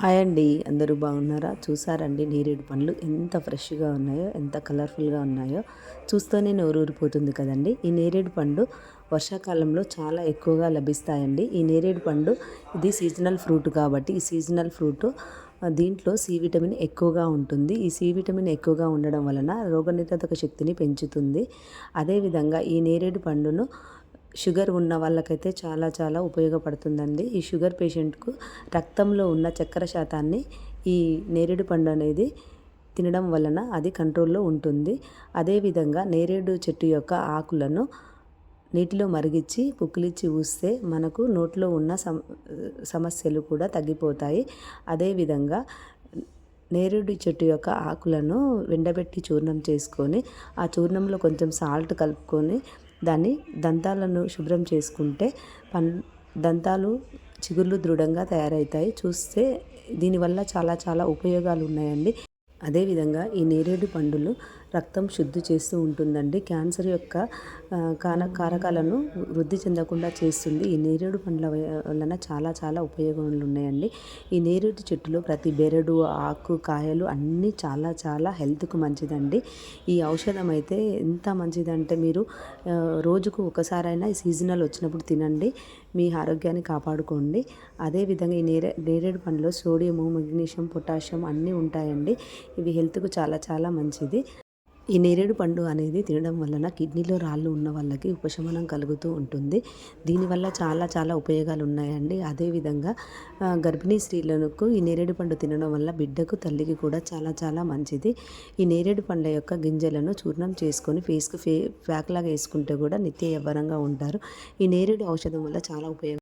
Hi అండి, అందరూ బాగున్నారా? చూసారండి నేరేడు పండ్లు ఎంత ఫ్రెష్గా ఉన్నాయో, ఎంత కలర్ఫుల్గా ఉన్నాయో చూస్తూనే నోరూరిపోతుంది కదండి. ఈ నేరేడు పండు వర్షాకాలంలో చాలా ఎక్కువగా లభిస్తాయండి. ఈ నేరేడు పండు ఇది సీజనల్ ఫ్రూట్ కాబట్టి ఈ సీజనల్ ఫ్రూట్ దీంట్లో సి విటమిన్ ఎక్కువగా ఉంటుంది. ఈ సి విటమిన్ ఎక్కువగా ఉండడం వలన రోగనిరోధక శక్తిని పెంచుతుంది. అదేవిధంగా ఈ నేరేడు పండును షుగర్ ఉన్న వాళ్ళకైతే చాలా చాలా ఉపయోగపడుతుందండి. ఈ షుగర్ పేషెంట్కు రక్తంలో ఉన్న చక్కెర శాతాన్ని ఈ నేరేడు పండు అనేది తినడం వలన అది కంట్రోల్లో ఉంటుంది. అదేవిధంగా నేరేడు చెట్టు యొక్క ఆకులను నీటిలో మరిగించి పుక్కిలిచ్చి ఊస్తే మనకు నోట్లో ఉన్న సమస్యలు కూడా తగ్గిపోతాయి. అదేవిధంగా నేరేడు చెట్టు యొక్క ఆకులను ఎండబెట్టి చూర్ణం చేసుకొని ఆ చూర్ణంలో కొంచెం సాల్ట్ కలుపుకొని దాన్ని దంతాలను శుభ్రం చేసుకుంటే దంతాలు చిగుళ్ళు దృఢంగా తయారవుతాయి. చూస్తే దీనివల్ల చాలా చాలా ఉపయోగాలు ఉన్నాయండి. అదేవిధంగా ఈ నేరేడు పండులు రక్తం శుద్ధి చేస్తూ ఉంటుందండి. క్యాన్సర్ యొక్క కారకాలను వృద్ధి చెందకుండా చేస్తుంది. ఈ నేరేడు పండ్ల వలన చాలా చాలా ఉపయోగాలు ఉన్నాయండి. ఈ నేరేడు చెట్టులో ప్రతి బెరడు, ఆకు, కాయలు అన్నీ చాలా చాలా హెల్త్కు మంచిదండి. ఈ ఔషధం అయితే ఎంత మంచిదంటే మీరు రోజుకు ఒకసారైనా ఈ సీజనల్ వచ్చినప్పుడు తినండి, మీ ఆరోగ్యాన్ని కాపాడుకోండి. అదేవిధంగా ఈ నేరేడు పండులో సోడియము, మెగ్నీషియం, పొటాషియం అన్నీ ఉంటాయండి. ఇవి హెల్త్కు చాలా చాలా మంచిది. ఈ నేరేడు పండు అనేది తినడం వలన కిడ్నీలో రాళ్ళు ఉన్న వాళ్ళకి ఉపశమనం కలుగుతూ ఉంటుంది. దీనివల్ల చాలా చాలా ఉపయోగాలు ఉన్నాయండి. అదేవిధంగా గర్భిణీ స్త్రీలకు ఈ నేరేడు పండు తినడం వల్ల బిడ్డకు, తల్లికి కూడా చాలా చాలా మంచిది. ఈ నేరేడు పండ్ల యొక్క గింజలను చూర్ణం చేసుకొని ఫేస్కు ప్యాక్ లాగా వేసుకుంటే కూడా నిత్య యవ్వనంగా ఉంటారు. ఈ నేరేడు ఔషధం వల్ల చాలా ఉపయోగం